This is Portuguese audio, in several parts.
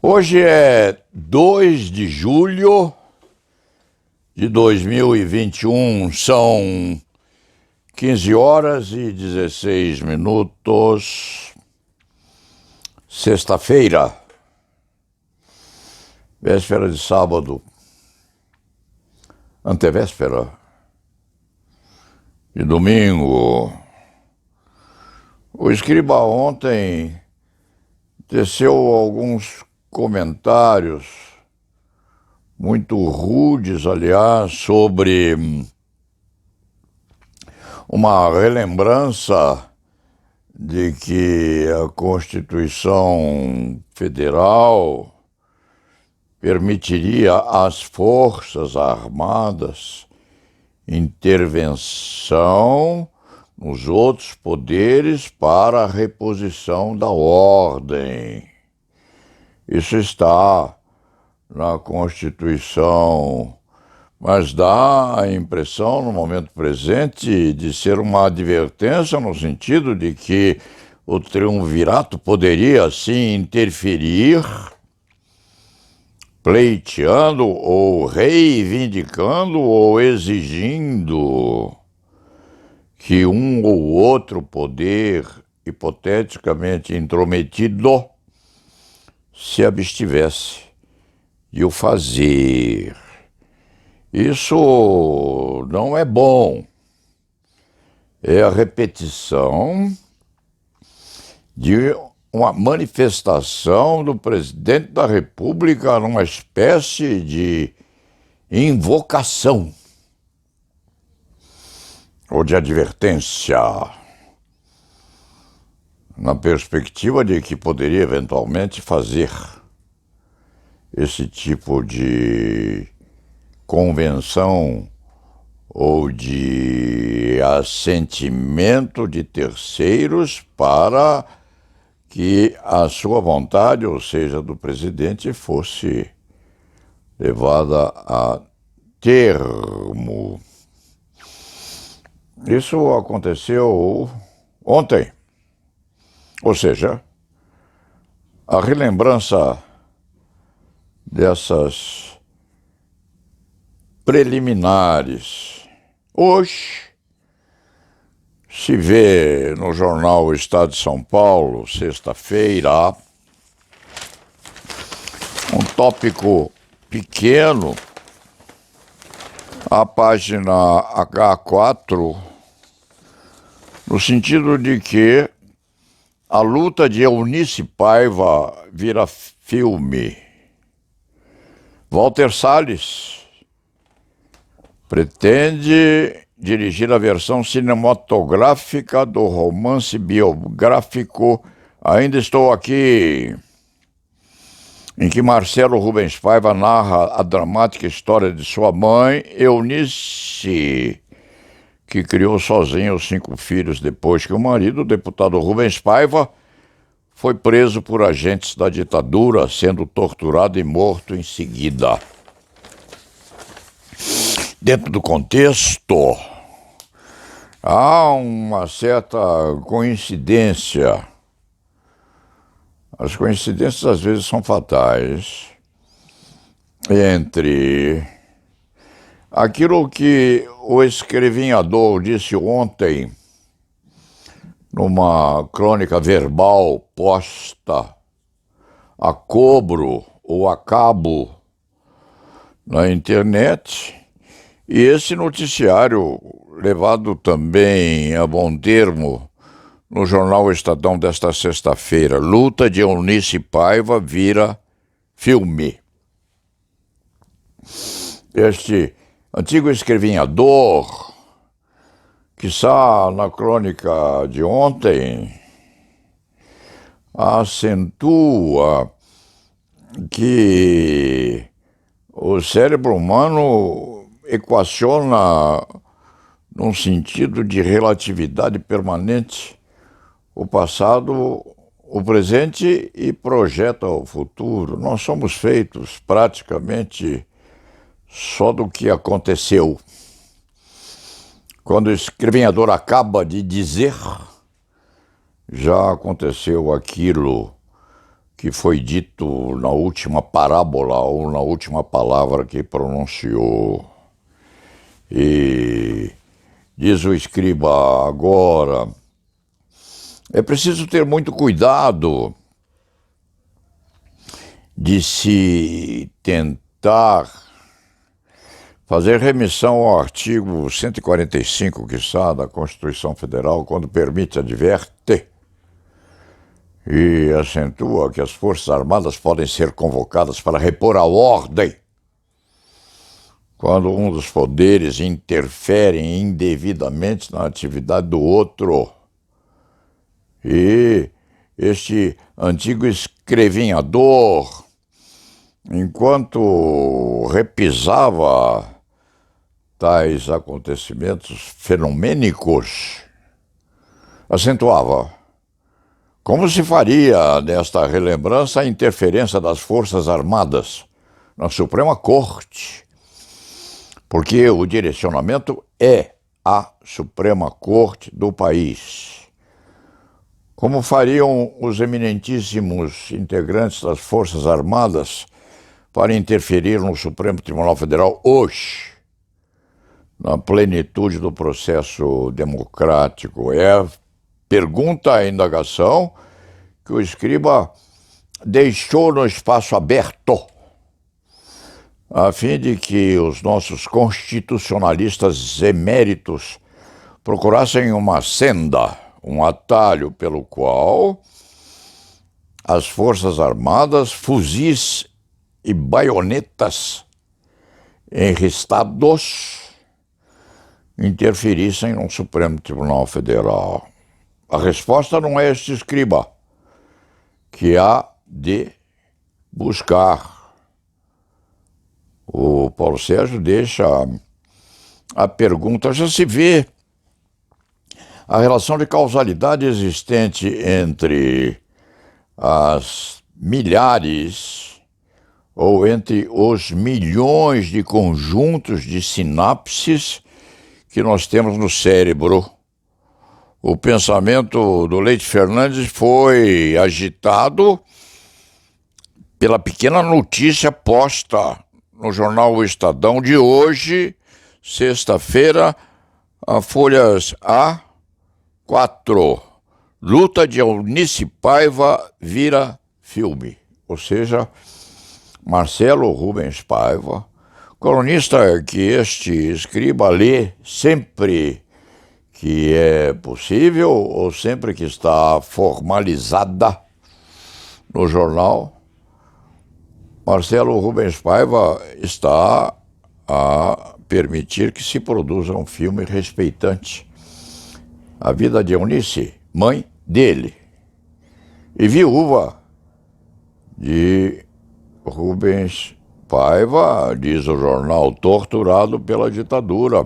Hoje é 2 de julho de 2021, são 15 horas e 16 minutos, sexta-feira, véspera de sábado, antevéspera de domingo. O escriba ontem teceu alguns comentários muito rudes, aliás, sobre uma relembrança de que a Constituição Federal permitiria às Forças Armadas intervenção nos outros poderes para a reposição da ordem. Isso está na Constituição, mas dá a impressão, no momento presente, de ser uma advertência no sentido de que o triunvirato poderia, assim, interferir, pleiteando ou reivindicando ou exigindo que um ou outro poder, hipoteticamente intrometido, se abstivesse de o fazer. Isso não é bom. É a repetição de uma manifestação do presidente da República numa espécie de invocação ou de advertência, na perspectiva de que poderia eventualmente fazer esse tipo de convenção ou de assentimento de terceiros para que a sua vontade, ou seja, do presidente, fosse levada a termo. Isso aconteceu ontem. Ou seja, a relembrança dessas preliminares. Hoje se vê no jornal Estado de São Paulo, sexta-feira, um tópico pequeno, a página H4, no sentido de que a luta de Eunice Paiva vira filme. Walter Salles pretende dirigir a versão cinematográfica do romance biográfico Ainda Estou Aqui, em que Marcelo Rubens Paiva narra a dramática história de sua mãe, Eunice, que criou sozinha os 5 filhos depois que o marido, o deputado Rubens Paiva, foi preso por agentes da ditadura, sendo torturado e morto em seguida. Dentro do contexto, há uma certa coincidência. As coincidências às vezes são fatais entre aquilo que o escrevinhador disse ontem numa crônica verbal posta a cobro ou a cabo na internet, e esse noticiário levado também a bom termo no jornal Estadão desta sexta-feira. Luta de Eunice Paiva vira filme. Este antigo escrevinhador, quiçá na crônica de ontem, acentua que o cérebro humano equaciona num sentido de relatividade permanente o passado, o presente e projeta o futuro. Nós somos feitos praticamente só do que aconteceu. Quando o escrevinhador acaba de dizer, já aconteceu aquilo que foi dito na última parábola ou na última palavra que pronunciou. E diz o escriba agora, é preciso ter muito cuidado de se tentar fazer remissão ao artigo 145, que está da Constituição Federal, quando permite, adverte e acentua que as Forças Armadas podem ser convocadas para repor a ordem quando um dos poderes interfere indevidamente na atividade do outro. E este antigo escrevinhador, enquanto repisava tais acontecimentos fenomênicos, acentuava: como se faria nesta relembrança a interferência das Forças Armadas na Suprema Corte? Porque o direcionamento é a Suprema Corte do país. Como fariam os eminentíssimos integrantes das Forças Armadas para interferir no Supremo Tribunal Federal hoje, na plenitude do processo democrático? É a pergunta, a indagação que o escriba deixou no espaço aberto, a fim de que os nossos constitucionalistas eméritos procurassem uma senda, um atalho pelo qual as Forças Armadas, fuzis e baionetas enristados interferissem no Supremo Tribunal Federal. A resposta não é este escriba, que há de buscar. O Paulo Sérgio deixa a pergunta: já se vê a relação de causalidade existente entre as milhares ou entre os milhões de conjuntos de sinapses que nós temos no cérebro. O pensamento do Leite Fernandes foi agitado pela pequena notícia posta no jornal O Estadão de hoje, sexta-feira, a folhas A4. Luta de Eunice Paiva vira filme. Ou seja, Marcelo Rubens Paiva, colunista que este escriba lê sempre que é possível ou sempre que está formalizada no jornal, Marcelo Rubens Paiva está a permitir que se produza um filme respeitante a vida de Eunice, mãe dele, e viúva de Rubens Paiva, diz o jornal, torturado pela ditadura.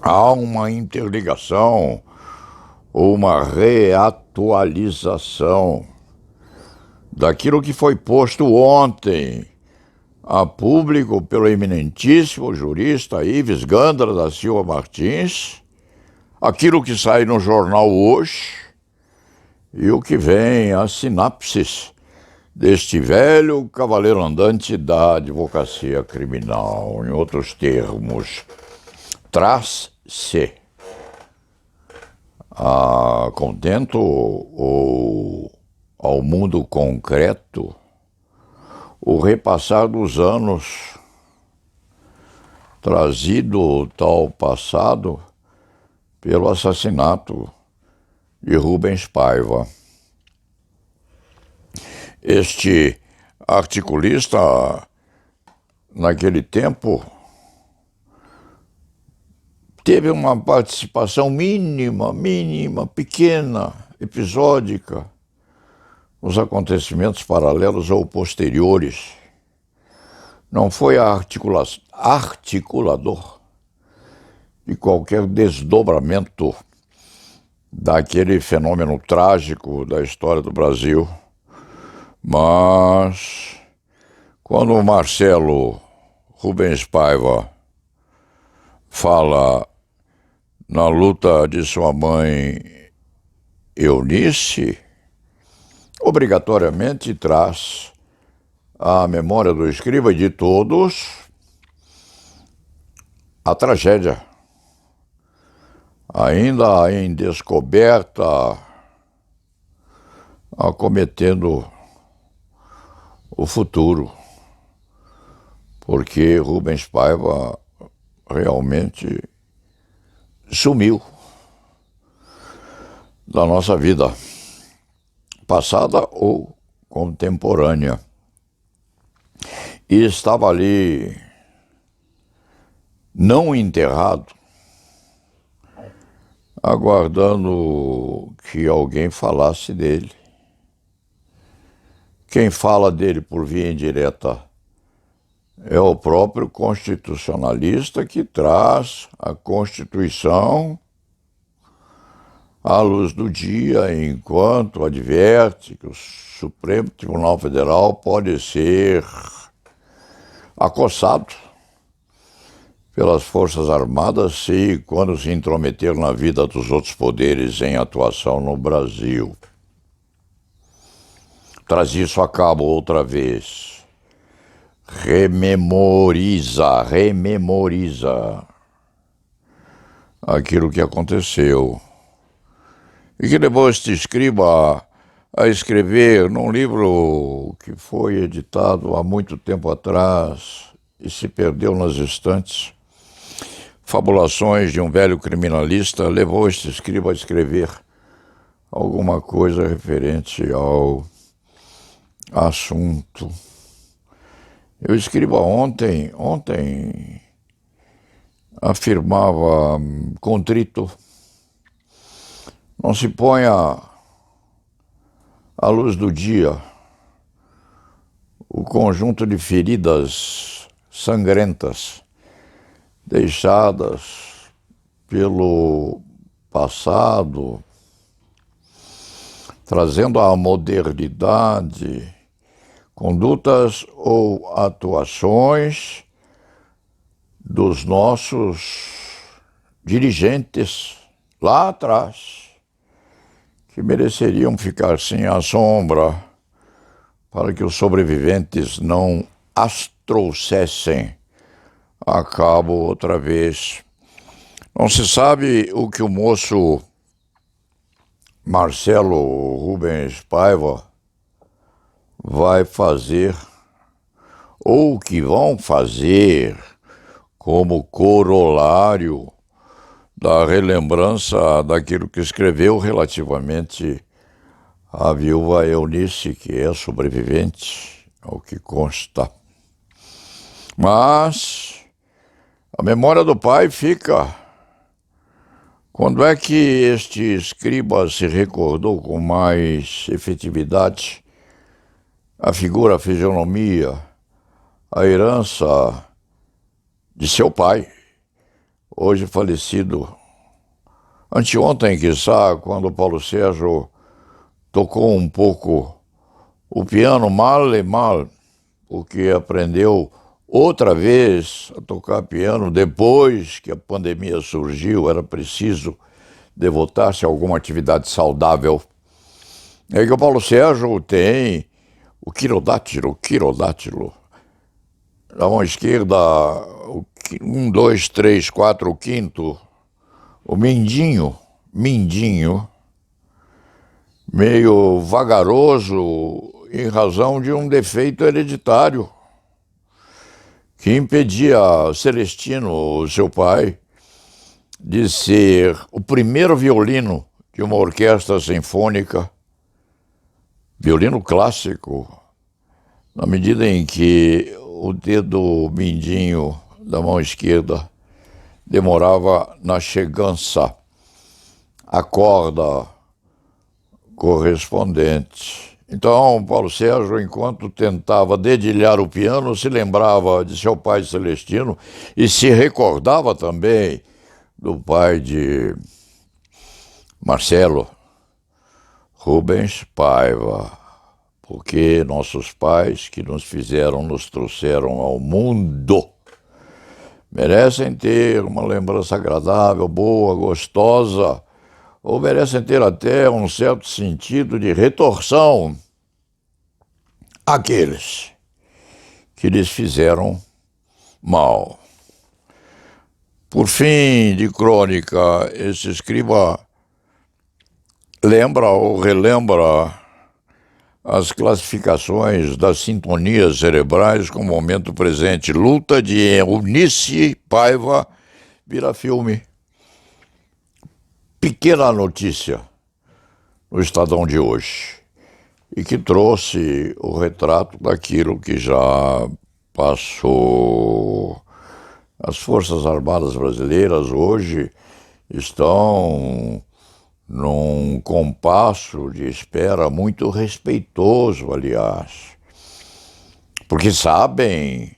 Há uma interligação, uma reatualização daquilo que foi posto ontem a público pelo eminentíssimo jurista Ives Gandra da Silva Martins, aquilo que sai no jornal hoje e o que vem as sinapses deste velho cavaleiro andante da advocacia criminal. Em outros termos, traz-se a contento ou ao mundo concreto o repassar dos anos, trazido tal passado pelo assassinato de Rubens Paiva. Este articulista, naquele tempo, teve uma participação mínima, pequena, episódica, nos acontecimentos paralelos ou posteriores. Não foi articulador de qualquer desdobramento daquele fenômeno trágico da história do Brasil. Mas, quando o Marcelo Rubens Paiva fala na luta de sua mãe Eunice, obrigatoriamente traz à memória do escriba e de todos a tragédia, ainda em descoberta, acometendo o futuro, porque Rubens Paiva realmente sumiu da nossa vida, passada ou contemporânea. E estava ali, não enterrado, aguardando que alguém falasse dele. Quem fala dele por via indireta é o próprio constitucionalista que traz a Constituição à luz do dia, enquanto adverte que o Supremo Tribunal Federal pode ser acossado pelas Forças Armadas se quando se intrometer na vida dos outros poderes em atuação no Brasil. Traz isso a cabo outra vez. Rememoriza aquilo que aconteceu. E que levou este escriba a escrever num livro que foi editado há muito tempo atrás e se perdeu nas estantes. Fabulações de um velho criminalista, levou este escriba a escrever alguma coisa referente ao assunto. Eu escriba ontem afirmava contrito, não se ponha à luz do dia o conjunto de feridas sangrentas deixadas pelo passado, trazendo à modernidade condutas ou atuações dos nossos dirigentes lá atrás, que mereceriam ficar sim à sombra para que os sobreviventes não as trouxessem a cabo outra vez. Não se sabe o que o moço Marcelo Rubens Paiva vai fazer ou o que vão fazer como corolário da relembrança daquilo que escreveu relativamente à viúva Eunice, que é sobrevivente, ao que consta. Mas a memória do pai fica. Quando é que este escriba se recordou com mais efetividade a figura, a fisionomia, a herança de seu pai, hoje falecido? Anteontem, quiçá, quando Paulo Sérgio tocou um pouco o piano mal e mal, porque aprendeu outra vez a tocar piano depois que a pandemia surgiu, era preciso devotar-se a alguma atividade saudável. É que o Paulo Sérgio tem o quirodátilo. Na mão esquerda, o 1, 2, 3, 4, o quinto, o mindinho, meio vagaroso em razão de um defeito hereditário que impedia Celestino, seu pai, de ser o primeiro violino de uma orquestra sinfônica, violino clássico, na medida em que o dedo mindinho da mão esquerda demorava na chegança à corda correspondente. Então, Paulo Sérgio, enquanto tentava dedilhar o piano, se lembrava de seu pai Celestino e se recordava também do pai de Marcelo Rubens Paiva, porque nossos pais que nos fizeram, nos trouxeram ao mundo, merecem ter uma lembrança agradável, boa, gostosa, ou merecem ter até um certo sentido de retorção aqueles que lhes fizeram mal. Por fim de crônica, esse escriba lembra ou relembra as classificações das sintonias cerebrais com o momento presente. Luta de Eunice Paiva vira filme. Pequena notícia no Estadão de hoje, e que trouxe o retrato daquilo que já passou. As Forças Armadas Brasileiras hoje estão num compasso de espera muito respeitoso, aliás, porque sabem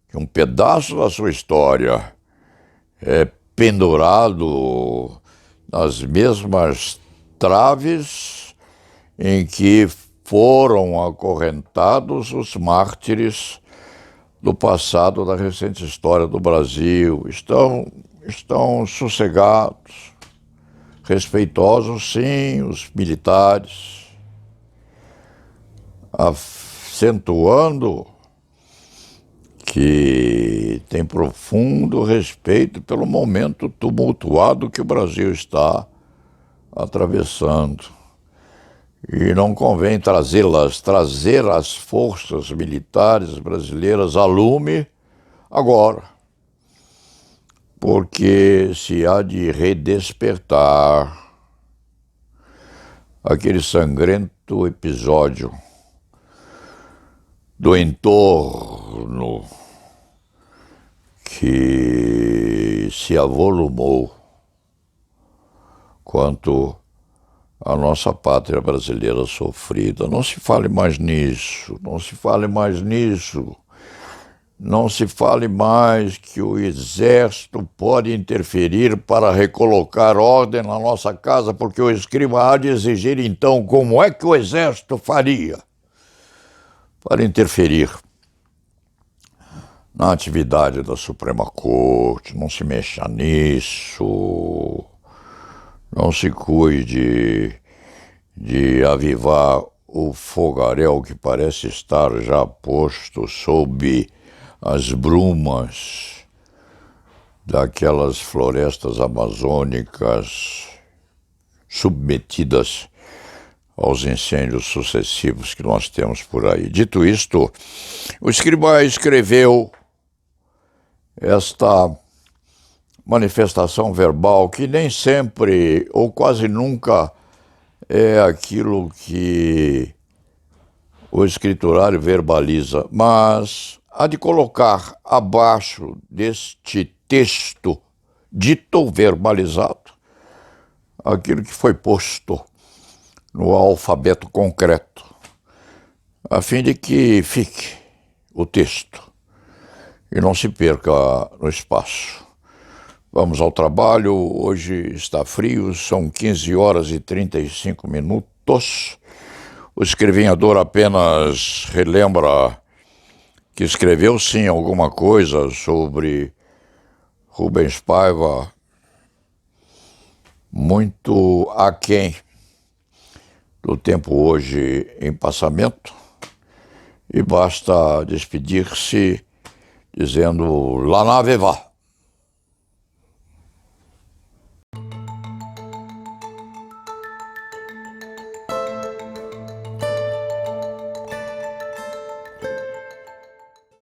que um pedaço da sua história é pendurado nas mesmas traves em que foram acorrentados os mártires do passado da recente história do Brasil. Estão sossegados, respeitosos, sim, os militares, acentuando que tem profundo respeito pelo momento tumultuado que o Brasil está atravessando. E não convém trazer as forças militares brasileiras a lume agora, porque se há de redespertar aquele sangrento episódio do entorno que se avolumou quanto a nossa pátria brasileira sofrida. Não se fale mais nisso, não se fale mais nisso. Não se fale mais que o exército pode interferir para recolocar ordem na nossa casa, porque o escriba há de exigir, então, como é que o exército faria para interferir na atividade da Suprema Corte. Não se mexa nisso, não se cuide de avivar o fogaréu que parece estar já posto sob as brumas daquelas florestas amazônicas submetidas aos incêndios sucessivos que nós temos por aí. Dito isto, o escriba escreveu esta manifestação verbal que nem sempre ou quase nunca é aquilo que o escriturário verbaliza, mas há de colocar abaixo deste texto dito verbalizado aquilo que foi posto no alfabeto concreto, a fim de que fique o texto e não se perca no espaço. Vamos ao trabalho. Hoje está frio, são 15 horas e 35 minutos. O escrevinhador apenas relembra que escreveu sim alguma coisa sobre Rubens Paiva, muito aquém do tempo hoje em passamento, e basta despedir-se dizendo lá na Vevá.